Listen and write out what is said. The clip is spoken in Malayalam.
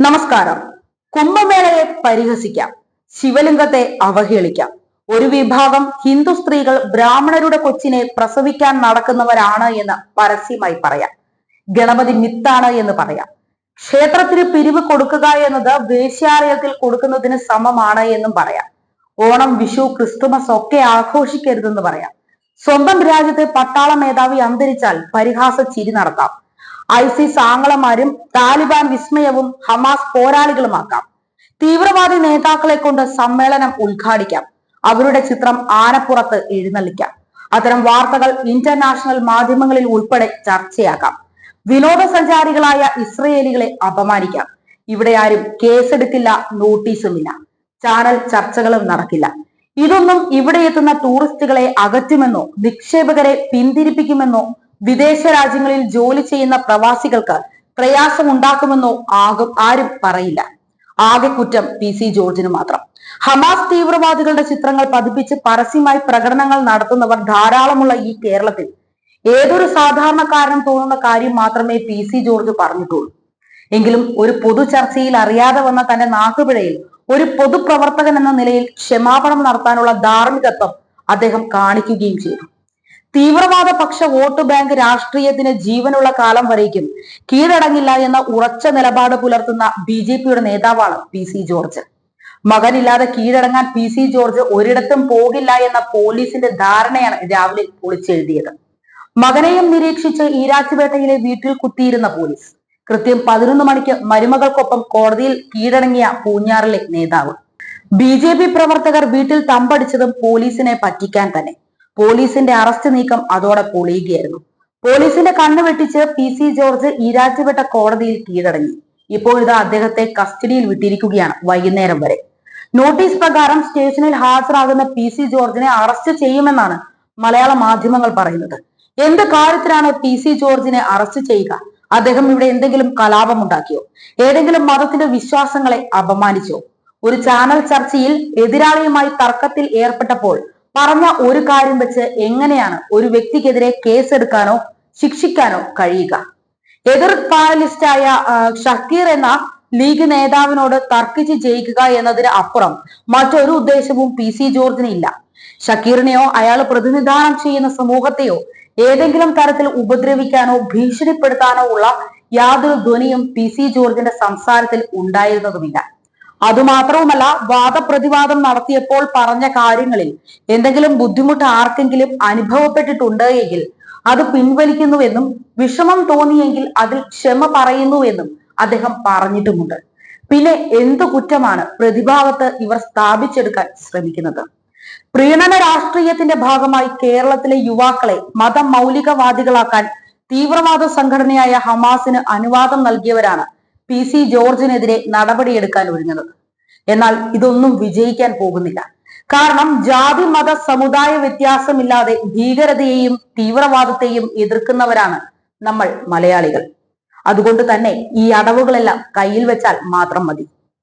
നമസ്കാരം. കുംഭമേളയെ പരിഹസിക്കാം, ശിവലിംഗത്തെ അവഹേളിക്കാം. ഒരു വിഭാഗം ഹിന്ദു സ്ത്രീകൾ ബ്രാഹ്മണരുടെ കൊച്ചിനെ പ്രസവിക്കാൻ നടക്കുന്നവരാണ് എന്ന് പരസ്യമായി പറയാം. ഗണപതി മിത്താണ് എന്ന് പറയാം. ക്ഷേത്രത്തിന് പിരിവ് കൊടുക്കുക എന്നത് വേശ്യാലയത്തിൽ കൊടുക്കുന്നതിന് സമമാണ് എന്നും പറയാം. ഓണം, വിഷു, ക്രിസ്തുമസ് ഒക്കെ ആഘോഷിക്കരുതെന്ന് പറയാം. സ്വന്തം രാജ്യത്തെ പട്ടാള മേധാവി അന്തരിച്ചാൽ പരിഹാസ ചിരി നടത്താം. ഐസിസ് ആങ്ങളമാരും താലിബാൻ വിസ്മയവും ഹമാസ് പോരാളികളുമാക്കാം. തീവ്രവാദി നേതാക്കളെ കൊണ്ട് സമ്മേളനം ഉദ്ഘാടിക്കാം. അവരുടെ ചിത്രം ആനപ്പുറത്ത് എഴുന്നള്ളിക്കാം. അത്തരം വാർത്തകൾ ഇന്റർനാഷണൽ മാധ്യമങ്ങളിൽ ഉൾപ്പെടെ ചർച്ചയാക്കാം. വിനോദസഞ്ചാരികളായ ഇസ്രയേലികളെ അപമാനിക്കാം. ഇവിടെ ആരും കേസെടുക്കില്ല, നോട്ടീസുമില്ല, ചാനൽ ചർച്ചകളും നടക്കില്ല. ഇതൊന്നും ഇവിടെ എത്തുന്ന ടൂറിസ്റ്റുകളെ അകറ്റുമെന്നോ നിക്ഷേപകരെ പിന്തിരിപ്പിക്കുമെന്നോ വിദേശ രാജ്യങ്ങളിൽ ജോലി ചെയ്യുന്ന പ്രവാസികൾക്ക് പ്രയാസമുണ്ടാക്കുമെന്നോ ആരും പറയില്ല. ആകെ കുറ്റം PC ജോർജിന് മാത്രം. ഹമാസ് തീവ്രവാദികളുടെ ചിത്രങ്ങൾ പതിപ്പിച്ച് പരസ്യമായി പ്രകടനങ്ങൾ നടത്തുന്നവർ ധാരാളമുള്ള ഈ കേരളത്തിൽ ഏതൊരു സാധാരണക്കാരനും തോന്നുന്ന കാര്യം മാത്രമേ PC ജോർജ് പറഞ്ഞിട്ടുള്ളൂ. എങ്കിലും ഒരു പൊതു ചർച്ചയിൽ അറിയാതെ വന്ന തന്റെ നാക്കുപിഴയിൽ ഒരു പൊതുപ്രവർത്തകൻ എന്ന നിലയിൽ ക്ഷമാപണം നടത്താനുള്ള ധാർമ്മികത്വം അദ്ദേഹം കാണിക്കുകയും ചെയ്തു. തീവ്രവാദ പക്ഷ വോട്ട് ബാങ്ക് രാഷ്ട്രീയത്തിന് ജീവനുള്ള കാലം വരേക്കും കീഴടങ്ങില്ല എന്ന ഉറച്ച നിലപാട് പുലർത്തുന്ന BJPയുടെ നേതാവാണ് PC ജോർജ്. മകനില്ലാതെ കീഴടങ്ങാൻ PC ജോർജ് ഒരിടത്തും പോകില്ല എന്ന പോലീസിന്റെ ധാരണയാണ് രാവിലെ പൊളിച്ചെഴുതിയത്. മകനെയും നിരീക്ഷിച്ച് ഈരാറ്റുപേട്ടയിലെ വീട്ടിൽ കുത്തിയിരുന്ന പോലീസ് കൃത്യം 11 മണിക്ക് മരുമകൾക്കൊപ്പം കോടതിയിൽ കീഴടങ്ങിയ പൂഞ്ഞാറിലെ നേതാവ്. BJP പ്രവർത്തകർ വീട്ടിൽ തമ്പടിച്ചതും പോലീസിനെ പറ്റിക്കാൻ തന്നെ. പോലീസിന്റെ അറസ്റ്റ് നീക്കം അതോടെ പൊളിയുകയായിരുന്നു. പോലീസിന്റെ കണ്ണ് വെട്ടിച്ച് PC ജോർജ് ഈരാറ്റുപേട്ട കോടതിയിൽ കീഴടങ്ങി. ഇപ്പോഴിത് അദ്ദേഹത്തെ കസ്റ്റഡിയിൽ വിട്ടിരിക്കുകയാണ് വൈകുന്നേരം വരെ. നോട്ടീസ് പ്രകാരം സ്റ്റേഷനിൽ ഹാജരാകുന്ന PC ജോർജിനെ അറസ്റ്റ് ചെയ്യുമെന്നാണ് മലയാള മാധ്യമങ്ങൾ പറയുന്നത്. എന്ത് കാര്യത്തിലാണ് PC ജോർജിനെ അറസ്റ്റ് ചെയ്യുക? അദ്ദേഹം ഇവിടെ എന്തെങ്കിലും കലാപമുണ്ടാക്കിയോ? ഏതെങ്കിലും മതത്തിന്റെ വിശ്വാസങ്ങളെ അപമാനിച്ചോ? ഒരു ചാനൽ ചർച്ചയിൽ എതിരാളിയുമായി തർക്കത്തിൽ ഏർപ്പെട്ടപ്പോൾ പറഞ്ഞ ഒരു കാര്യം വെച്ച് എങ്ങനെയാണ് ഒരു വ്യക്തിക്കെതിരെ കേസെടുക്കാനോ ശിക്ഷിക്കാനോ കഴിയുക? എതിർ പാനലിസ്റ്റായ ഷക്കീർ എന്ന ലീഗ് നേതാവിനോട് തർക്കിച്ച് ജയിക്കുക എന്നതിന് അപ്പുറം മറ്റൊരു ഉദ്ദേശവും PC ജോർജിന് ഇല്ല. ഷക്കീറിനെയോ അയാൾ പ്രതിനിധാനം ചെയ്യുന്ന സമൂഹത്തെയോ ഏതെങ്കിലും തരത്തിൽ ഉപദ്രവിക്കാനോ ഭീഷണിപ്പെടുത്താനോ ഉള്ള യാതൊരു ധ്വനിയും PC ജോർജിന്റെ സംസാരത്തിൽ ഉണ്ടായിരുന്നതുമില്ല. അതുമാത്രവുമല്ല, വാദപ്രതിവാദം നടത്തിയപ്പോൾ പറഞ്ഞ കാര്യങ്ങളിൽ എന്തെങ്കിലും ബുദ്ധിമുട്ട് ആർക്കെങ്കിലും അനുഭവപ്പെട്ടിട്ടുണ്ട് എങ്കിൽ അത് പിൻവലിക്കുന്നുവെന്നും വിഷമം തോന്നിയെങ്കിൽ അതിൽ ക്ഷമ പറയുന്നുവെന്നും അദ്ദേഹം പറഞ്ഞിട്ടുമുണ്ട്. പിന്നെ എന്തു കുറ്റമാണ് പ്രതിഭാഗത്ത് ഇവർ സ്ഥാപിച്ചെടുക്കാൻ ശ്രമിക്കുന്നത്? പ്രീണന രാഷ്ട്രീയത്തിന്റെ ഭാഗമായി കേരളത്തിലെ യുവാക്കളെ മതമൗലികവാദികളാക്കാൻ തീവ്രവാദ സംഘടനയായ ഹമാസിന് അനുവാദം നൽകിയവരാണ് PC ജോർജിനെതിരെ നടപടിയെടുക്കാൻ ഒരുങ്ങുന്നത്. എന്നാൽ ഇതൊന്നും വിജയിക്കാൻ പോകുന്നില്ല. കാരണം ജാതി മത സമുദായ വ്യത്യാസമില്ലാതെ ഭീകരതയെയും തീവ്രവാദത്തെയും എതിർക്കുന്നവരാണ് നമ്മൾ മലയാളികൾ. അതുകൊണ്ട് തന്നെ ഈ അടവുകളെല്ലാം കയ്യിൽ വെച്ചാൽ മാത്രം മതി.